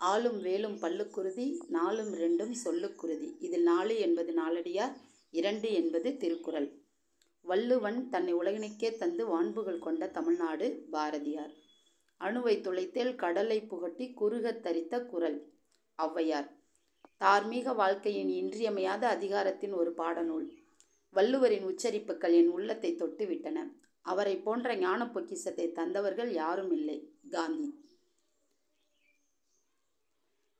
ஆலும் வேலும் பல்லுக்குருதி, நாலும் இரண்டும் சொல்லுக்குருதி. இதில் 4 என்பது நாலடியார், 2 என்பது திருக்குறள். வள்ளுவன் தன்னை உலகினுக்கே தந்து வான்புகழ் கொண்ட தமிழ்நாடு பாரதியார். அணுவை துளைத்தேல் கடலை புகட்டி குறுகத் தரித்த குறள் ஔவையார். தார்மீக வாழ்க்கையின் இன்றியமையாத அதிகாரத்தின் ஒரு பாடநூல். வள்ளுவரின் உச்சரிப்புகள் என் உள்ளத்தை தொட்டுவிட்டன. அவரை போன்ற ஞான பொக்கிஷத்தை தந்தவர்கள் யாரும் இல்லை. காந்தி.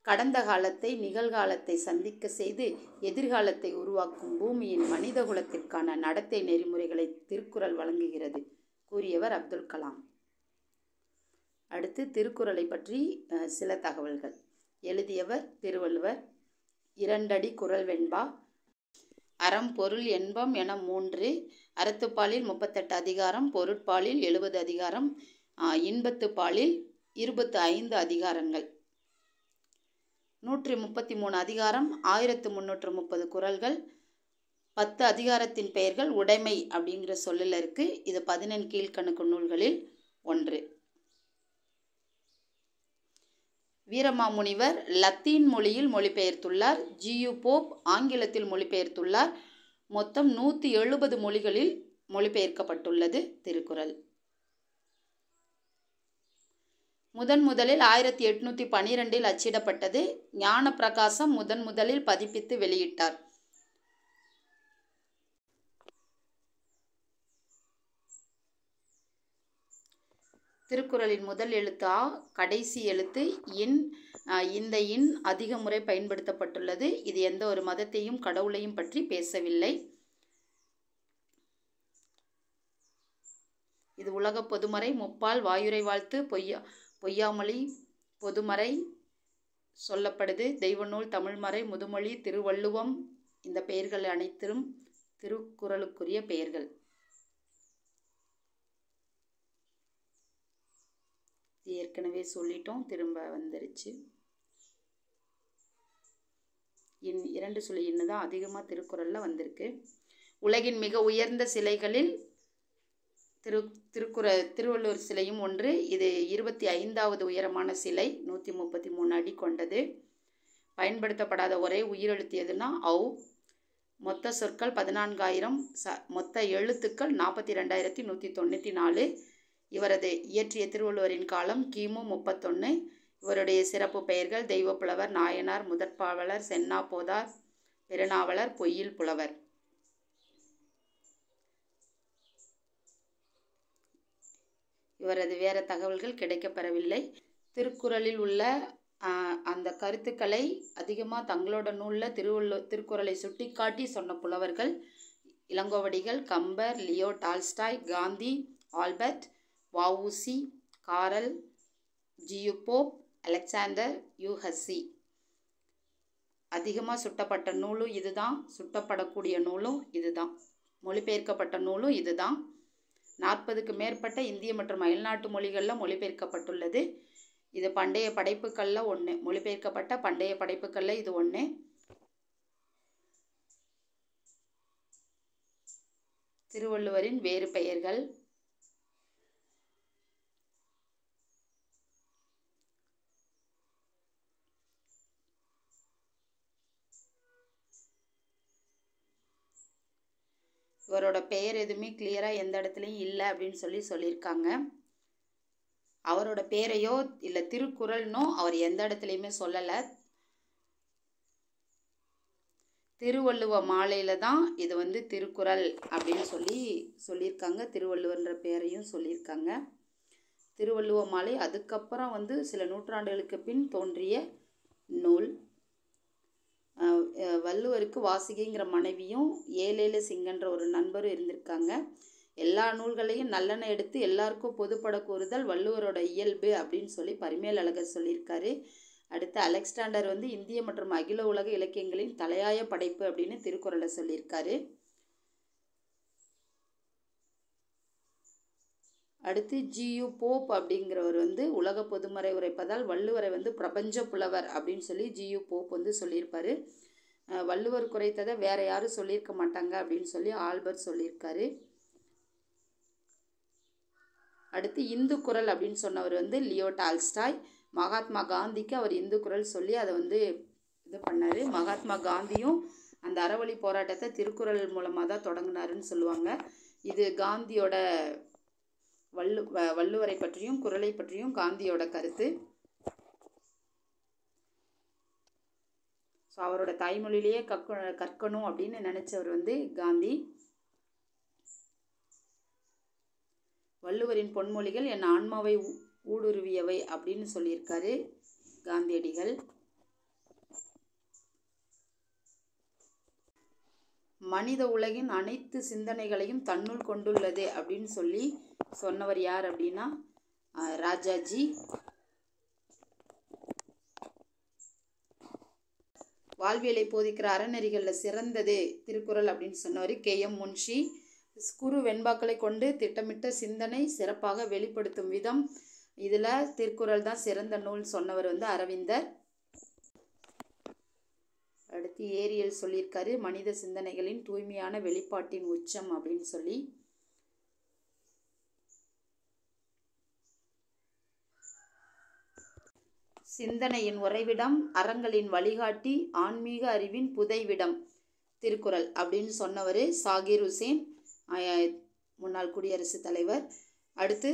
கடந்த காலத்தை நிகழ்காலத்தை சந்திக்க செய்து எதிர்காலத்தை உருவாக்கும் பூமியின் மனித குலத்திற்கான நடத்தை நெறிமுறைகளை திருக்குறள் வழங்குகிறது கூறியவர் அப்துல் கலாம். அடுத்து திருக்குறளை பற்றி சில தகவல்கள். எழுதியவர் திருவள்ளுவர். 2 அடி குறள் வெண்பா. அறம் பொருள் என்பம் என 3. அறத்துப்பாலில் 38 அதிகாரம், பொருட்பாலில் 70 அதிகாரம், இன்பத்துப்பாலில் 25 அதிகாரங்கள், 133 அதிகாரம், 1330 குறள்கள், 10 அதிகாரத்தின் பெயர்கள் உடைமை அப்படிங்கிற சொல்லில் இருக்கு. இது 14 கீழ்கணக்கு நூல்களில் 1. வீரமாமுனிவர் லத்தீன் மொழியில் மொழிபெயர்த்துள்ளார். ஜியு போப் ஆங்கிலத்தில் மொழிபெயர்த்துள்ளார். மொத்தம் 170 மொழிகளில் மொழிபெயர்க்கப்பட்டுள்ளது திருக்குறள். முதலில் 1812 அச்சிடப்பட்டது. ஞான பிரகாசம் முதலில் பதிப்பித்து வெளியிட்டார். திருக்குறளின் முதல் எழுத்து ஆ, கடைசி எழுத்து இன். இந்த இன் அதிக முறை பயன்படுத்தப்பட்டுள்ளது. இது எந்த ஒரு மதத்தையும் கடவுளையும் பற்றி பேசவில்லை. இது உலக பொதுமறை, முப்பால், வாயுரை வாழ்த்து, பொய்யாமொழி, பொதுமறை சொல்லப்படுது, தெய்வநூல், தமிழ்மறை, முதுமொழி, திருவள்ளுவம். இந்த பெயர்கள் அனைத்தும் திருக்குறளுக்குரிய பெயர்கள். ஏற்கனவே சொல்லிட்டோம், திரும்ப வந்துருச்சு. இன் 2 சொல்லி இன்னு தான் அதிகமாக திருக்குறளில் வந்திருக்கு. உலகின் மிக உயர்ந்த சிலைகளில் திருவள்ளுவர் சிலையும் ஒன்று. இது 25வது உயரமான சிலை, 133 அடி கொண்டது. பயன்படுத்தப்படாத ஒரே உயிரெழுத்து எதுனா ஔ. மொத்த சொற்கள் 14,000. மொத்த எழுத்துக்கள் 42,194. இவரது இயற்றிய திருவள்ளுவரின் காலம் கிமு 31. இவருடைய சிறப்பு பெயர்கள் தெய்வப்புலவர், நாயனார், முதற்பாவலர், சென்னா போதார், பெருநாவலர், பொய்யில் புலவர். இவரது வேற தகவல்கள் கிடைக்கப்பெறவில்லை. திருக்குறளில் உள்ள அந்த கருத்துக்களை அதிகமாக தங்களோட நூலில் திருக்குறளை சுட்டி காட்டி சொன்ன புலவர்கள் Ilangovadigal, Kambar, Leo Tolstoy, Gandhi, Albert, VOC., Karl, G U Pope, Alexander, யூ.ஹஸ்ஸி. அதிகமாக சுட்டப்பட்ட நூலும் இதுதான், சுட்டப்படக்கூடிய நூலும் இதுதான், மொழிபெயர்க்கப்பட்ட நூலும் இதுதான். 40க்கு மேற்பட்ட இந்திய மற்றும் அயல்நாட்டு மொழிகளில் மொழிபெயர்க்கப்பட்டுள்ளது. இது பண்டைய படைப்புகளில் ஒன்று. மொழிபெயர்க்கப்பட்ட பண்டைய படைப்புகளில் இது ஒன்று. திருவள்ளுவரின் வேறு பெயர்கள். இவரோட பெயர் எதுவுமே கிளியராக எந்த இடத்துலையும் இல்லை அப்படின்னு சொல்லியிருக்காங்க. அவரோட பேரையோ இல்லை திருக்குறள்னோ அவர் எந்த இடத்துலையுமே சொல்லலை. திருவள்ளுவ மாலையில் தான் இது திருக்குறள் அப்படின்னு சொல்லியிருக்காங்க. திருவள்ளுவர்ன்ற பேரையும் சொல்லியிருக்காங்க. திருவள்ளுவ மாலை அதுக்கப்புறம் சில நூற்றாண்டுகளுக்கு பின் தோன்றிய நூல். வள்ளுவருக்கு வாசுகிங்கிற மனைவியும் ஏலேல சிங்கன்ற ஒரு நண்பரும் இருந்திருக்காங்க. எல்லா நூல்களையும் நல்லெண்ணெய் எடுத்து எல்லாருக்கும் பொதுப்பட கூறுதல் வள்ளுவரோட இயல்பு அப்படின்னு சொல்லி பரிமேல் அழகர் சொல்லியிருக்காரு. அடுத்து அலெக்சாண்டர் இந்திய மற்றும் அகில உலக இலக்கியங்களின் தலையாய படைப்பு அப்படின்னு திருக்குறளை சொல்லியிருக்காரு. அடுத்து ஜியு போப் அப்படிங்கிறவர் உலக பொதுமறை உரைப்பதால் வள்ளுவரை பிரபஞ்ச புலவர் அப்படின்னு சொல்லி ஜியு போப் சொல்லியிருப்பாரு. வள்ளுவர் குறைத்ததை வேற யாரும் சொல்லியிருக்க மாட்டாங்க அப்படின்னு சொல்லி ஆல்பர்ட் சொல்லியிருக்காரு. அடுத்து இந்து குறள் அப்படின்னு சொன்னவர் லியோ டால்ஸ்டாய். மகாத்மா காந்திக்கு அவர் இந்து குறள் சொல்லி அதை வந்து இது பண்ணார். மகாத்மா காந்தியும் அந்த அறவழி போராட்டத்தை திருக்குறள் மூலமாக தான் தொடங்கினாருன்னு சொல்லுவாங்க. இது காந்தியோட வள்ளுவரை பற்றியும் குறளை பற்றியும் காந்தியோட கருத்து. ஸோ அவரோட தாய்மொழியிலேயே கற்கணும் அப்படின்னு நினச்சவர் வந்து காந்தி. வள்ளுவரின் பொன்மொழிகள் என் ஆன்மாவை ஊடுருவியவை அப்படின்னு சொல்லியிருக்காரு காந்தியடிகள். மனித உலகின் அனைத்து சிந்தனைகளையும் தன்னுள் கொண்டுள்ளது அப்படின்னு சொல்லி சொன்னவர் யார் அப்படின்னா ராஜாஜி. வாழ்வியலை போதிக்கிற அறநெறிகளில் சிறந்தது திருக்குறள் அப்படின்னு சொன்னவர் KM முன்ஷி. குறு வெண்பாக்களை கொண்டு திட்டமிட்ட சிந்தனை சிறப்பாக வெளிப்படுத்தும் விதம் இதில் திருக்குறள் தான் சிறந்த நூல் சொன்னவர் வந்து அரவிந்தர். அடுத்து ஏரியல் சொல்லியிருக்காரு மனித சிந்தனைகளின் தூய்மையான வெளிப்பாட்டின் உச்சம் அப்படின்னு சொல்லி. சிந்தனையின் உறைவிடம், அறங்களின் வழிகாட்டி, ஆன்மீக அறிவின் புதைவிடம் திருக்குறள் அப்படின்னு சொன்னவர் சாகிர் ஹுசேன், முன்னாள் குடியரசுத் தலைவர். அடுத்து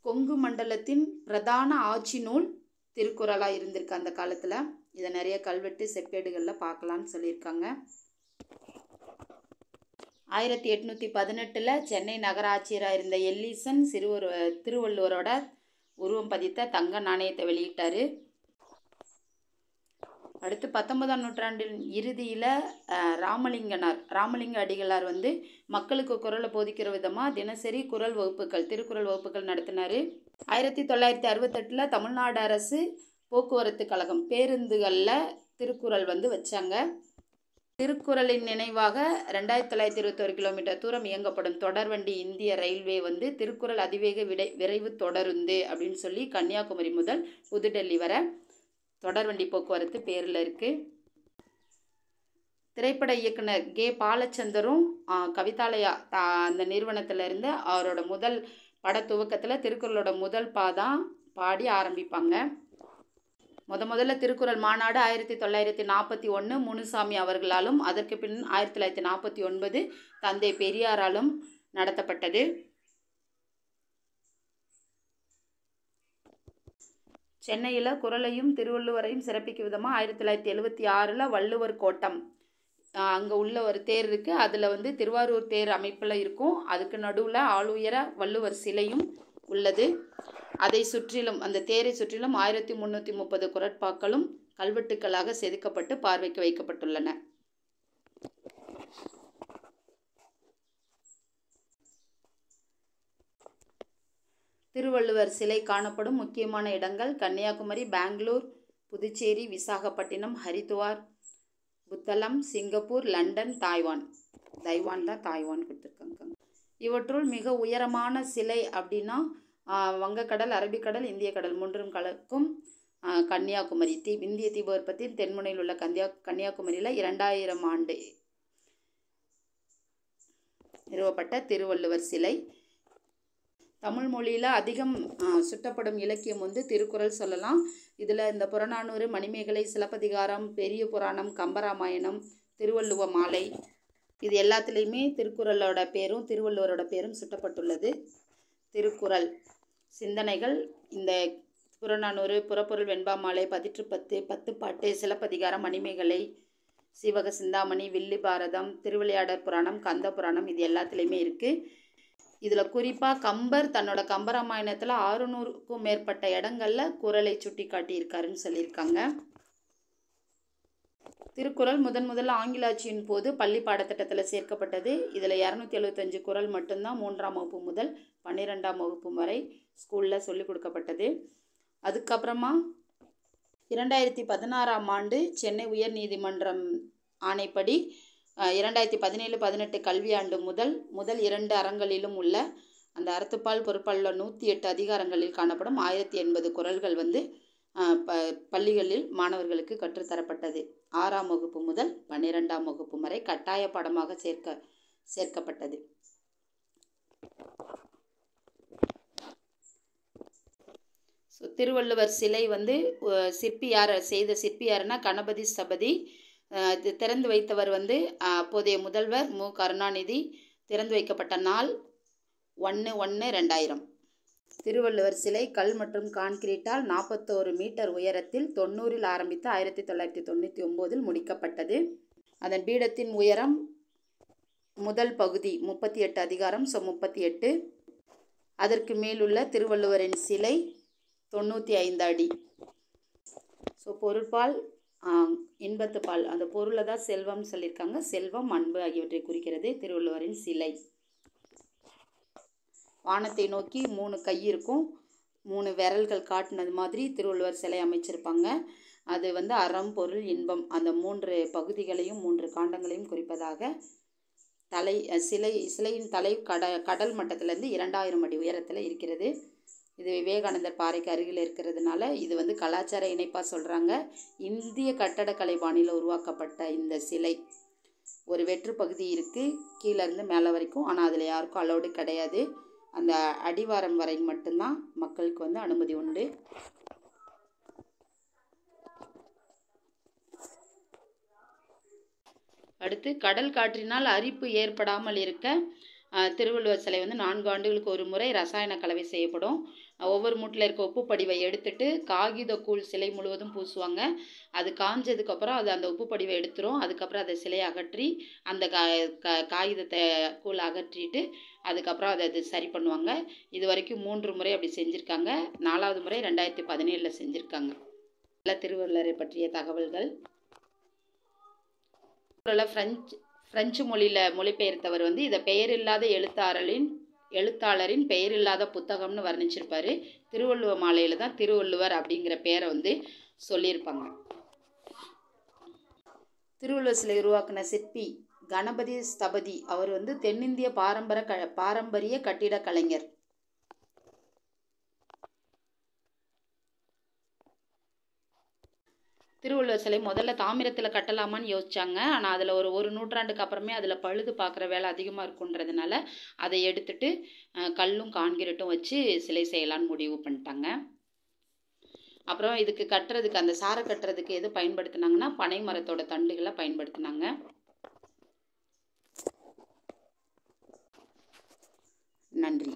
கொங்கு மண்டலத்தின் பிரதான ஆட்சி நூல் திருக்குறளாக இருந்திருக்கு அந்த காலத்தில். இதை நிறைய கல்வெட்டு செப்பேடுகளில் பார்க்கலான்னு சொல்லியிருக்காங்க. 1818 சென்னை நகர ஆட்சியராக இருந்த எல்லீசன் திருவள்ளுவரோட உருவம் பதித்த தங்க நாணயத்தை வெளியிட்டார். அடுத்து 19ஆம் நூற்றாண்டின் இறுதியில் ராமலிங்க அடிகளார் வந்து மக்களுக்கு குறளை போதிக்கிற விதமாக தினசரி குறள் வகுப்புகள் திருக்குறள் வகுப்புகள் நடத்தினார். 1968 தமிழ்நாடு அரசு போக்குவரத்து கழகம் பேருந்துகளில் திருக்குறள் வந்து வச்சாங்க. திருக்குறளின் நினைவாக 2921 கிலோமீட்டர் தூரம் இயங்கப்படும் தொடர்வண்டி இந்திய ரயில்வே வந்து திருக்குறள் அதிவேக விரைவு தொடருந்து அப்படின்னு சொல்லி கன்னியாகுமரி முதல் புதுடெல்லி வரை தொடர்வண்டி போக்குவரத்து பேரில் இருக்குது. திரைப்பட இயக்குனர் கே பாலச்சந்தரும் கவிதாலயா அந்த நிறுவனத்திலிருந்து அவரோட முதல் பட துவக்கத்தில் திருக்குறளோட முதல் பாதான் பாடி ஆரம்பிப்பாங்க. முதல்ல திருக்குறள் மாநாடு 1941 முனுசாமி அவர்களாலும் அதற்கு பின் 1949 தந்தை பெரியாராலும் நடத்தப்பட்டது. சென்னையில் குறளையும் திருவள்ளுவரையும் சிறப்பிக்கும் விதமாக 1976 வள்ளுவர் கோட்டம் அங்கே உள்ள ஒரு தேர் இருக்குது. அதில் வந்து திருவாரூர் தேர் அமைப்பில் இருக்கும். அதுக்கு நடுவில் ஆளுயர வள்ளுவர் சிலையும் உள்ளது. அதை சுற்றிலும் அந்த தேரை சுற்றிலும் 1330 குறட்பாக்களும் கல்வெட்டுக்களாக செதுக்கப்பட்டு பார்வைக்கு வைக்கப்பட்டுள்ளன. திருவள்ளுவர் சிலை காணப்படும் முக்கியமான இடங்கள் Kanyakumari, Bengaluru, Puducherry, Visakhapatnam, Haridwar, Puttalam, Singapore, London, Taiwan கொடுத்துருக்காங்க. இவற்றுள் மிக உயரமான சிலை அப்படின்னா வங்கக்கடல், அரபிக்கடல், இந்திய கடல் மூன்றும் கலக்கும் கன்னியாகுமரி இந்திய தீபகற்பத்தின் தென்முனையில் உள்ள கன்னியாகுமரியில் 2000 ஆண்டு நிறுவப்பட்ட திருவள்ளுவர் சிலை. தமிழ் மொழியில் அதிகம் சுட்டப்படும் இலக்கியம் வந்து திருக்குறள் சொல்லலாம். இதில் இந்த புறநானூறு, மணிமேகலை, சிலப்பதிகாரம், பெரிய புராணம், கம்பராமாயணம், திருவள்ளுவ மாலை இது எல்லாத்துலேயுமே திருக்குறளோட பேரும் திருவள்ளுவரோட பேரும் சுட்டப்பட்டுள்ளது. திருக்குறள் சிந்தனைகள் இந்த புறநானூறு, புறப்பொருள் வெண்பா மாலை, 10 பத்துப்பாட்டு, சிலப்பதிகாரம், மணிமேகலை, சீவக சிந்தாமணி, வில்லி பாரதம், திருவிளையாடற் புராணம், கந்த புராணம் இது எல்லாத்துலேயுமே இருக்குது. இதில் குறிப்பாக கம்பர் தன்னோட கம்பராமாயணத்தில் 600க்கும் மேற்பட்ட இடங்களில் குறளை சுட்டி காட்டியிருக்காருன்னு சொல்லியிருக்காங்க. திருக்குறள் முதல்ல ஆங்கில ஆட்சியின் போது பள்ளி பாடத்திட்டத்தில் சேர்க்கப்பட்டது. இதில் 275 குறள் மட்டும்தான் 3ஆம் வகுப்பு முதல் 12ஆம் வகுப்பு வரை ஸ்கூலில் சொல்லிக் கொடுக்கப்பட்டது. அதுக்கப்புறமா 2016ஆம் ஆண்டு சென்னை உயர்நீதிமன்றம் ஆணைப்படி 2017-18 கல்வியாண்டு முதல் 2 அறங்களிலும் உள்ள அந்த அறத்துப்பால் பொறுப்பால் 108 அதிகாரங்களில் காணப்படும் 1080 குறள்கள் வந்து பள்ளிகளில் மாணவர்களுக்கு கற்றுத்தரப்பட்டது. 6ஆம் வகுப்பு முதல் 12ஆம் வகுப்பு வரை கட்டாய பாடமாக சேர்க்கப்பட்டது. ஸோ திருவள்ளுவர் சிலை வந்து சிற்பி சிற்பி யாருன்னா கணபதி ஸ்தபதி. திறந்து வைத்தவர் வந்து அப்போதைய முதல்வர் மு கருணாநிதி. திறந்து வைக்கப்பட்ட நாள் 1/1/2000. திருவள்ளுவர் சிலை கல் மற்றும் கான்கிரீட்டால் 41 மீட்டர் உயரத்தில் 90ல் ஆரம்பித்து 1999 முடிக்கப்பட்டது. அதன் பீடத்தின் உயரம் முதல் பகுதி 38 அதிகாரம் 38. அதற்கு மேலுள்ள திருவள்ளுவரின் சிலை 95 அடி. பொருட்பால் இன்பத்துப்பால், அந்த பொருளை தான் செல்வம் சொல்லியிருக்காங்க. செல்வம், அன்பு ஆகியவற்றை குறிக்கிறது திருவள்ளுவரின் சிலை. வானத்தை நோக்கி 3 கை இருக்கும், 3 விரல்கள் காட்டினது மாதிரி திருவள்ளுவர் சிலை அமைச்சிருப்பாங்க. அது வந்து அறம், பொருள், இன்பம் அந்த 3 பகுதிகளையும் 3 காண்டங்களையும் குறிப்பதாக சிலையின் தலை கடல் மட்டத்திலேருந்து 2000 அடி உயரத்தில் இருக்கிறது. இது விவேகானந்தர் பாறைக்கு அருகில் இருக்கிறதுனால இது வந்து கலாச்சார இணைப்பாக சொல்கிறாங்க. இந்திய கட்டடக்கலை பாணியில் உருவாக்கப்பட்ட இந்த சிலை ஒரு வெற்று பகுதி இருக்குது கீழேருந்து மேலே வரைக்கும். ஆனால் அதில் யாருக்கும் அலோடு கிடையாது. அந்த அடிவாரம் வரை மட்டும்தான் மக்களுக்கு வந்து அனுமதி உண்டு. அடுத்து, கடல் காற்றினால் அரிப்பு ஏற்படாமல் இருக்க திருவள்ளுவர் சிலை வந்து 4 ஆண்டுகளுக்கு ஒரு முறை ரசாயன கலவை செய்யப்படும். ஒவ்வொரு மூட்டில் இருக்க உப்பு படிவை எடுத்துட்டு காகித கூழ் சிலை முழுவதும் பூசுவாங்க. அது காஞ்சதுக்கப்புறம் அந்த உப்பு படிவை எடுத்துரும். அதுக்கப்புறம் அதை சிலையை அகற்றி அந்த காகிதத்தை கூழ் அகற்றிட்டு அதுக்கப்புறம் அதை சரி பண்ணுவாங்க. இது வரைக்கும் 3 முறை அப்படி செஞ்சுருக்காங்க. 4வது முறை 2017 செஞ்சுருக்காங்க. திருவள்ளுவரை பற்றிய தகவல்கள். பிரெஞ்சு மொழியில் மொழிபெயர்த்தவர் வந்து இதை பெயரில்லாத எழுத்தாளரின் பெயரில்லாத புத்தகம்னு வர்ணிச்சிருப்பார். திருவள்ளுவர் மாலையில் தான் திருவள்ளுவர் அப்படிங்கிற பேரை வந்து சொல்லியிருப்பாங்க. திருவள்ளுவர் சிலை உருவாக்கின சிற்பி கணபதி ஸ்தபதி. அவர் வந்து தென்னிந்திய பாரம்பரிய கட்டிட கலைஞர். திருவள்ளுவர் சிலை முதல்ல தாமிரத்தில் கட்டலாமான்னு யோசிச்சாங்க. ஆனால் அதில் ஒரு நூற்றாண்டுக்கு அப்புறமே அதில் பழுது பார்க்குற வேலை அதிகமாக இருக்குன்றதுனால அதை எடுத்துட்டு கல்லும் கான்கிரீட்டும் வச்சு சிலை செய்யலான்னு முடிவு பண்ணிட்டாங்க. அப்புறம் இதுக்கு கட்டுறதுக்கு அந்த சாரை கட்டுறதுக்கு எது பயன்படுத்தினாங்கன்னா பனை மரத்தோட தண்டுகளை பயன்படுத்தினாங்க. நன்றி.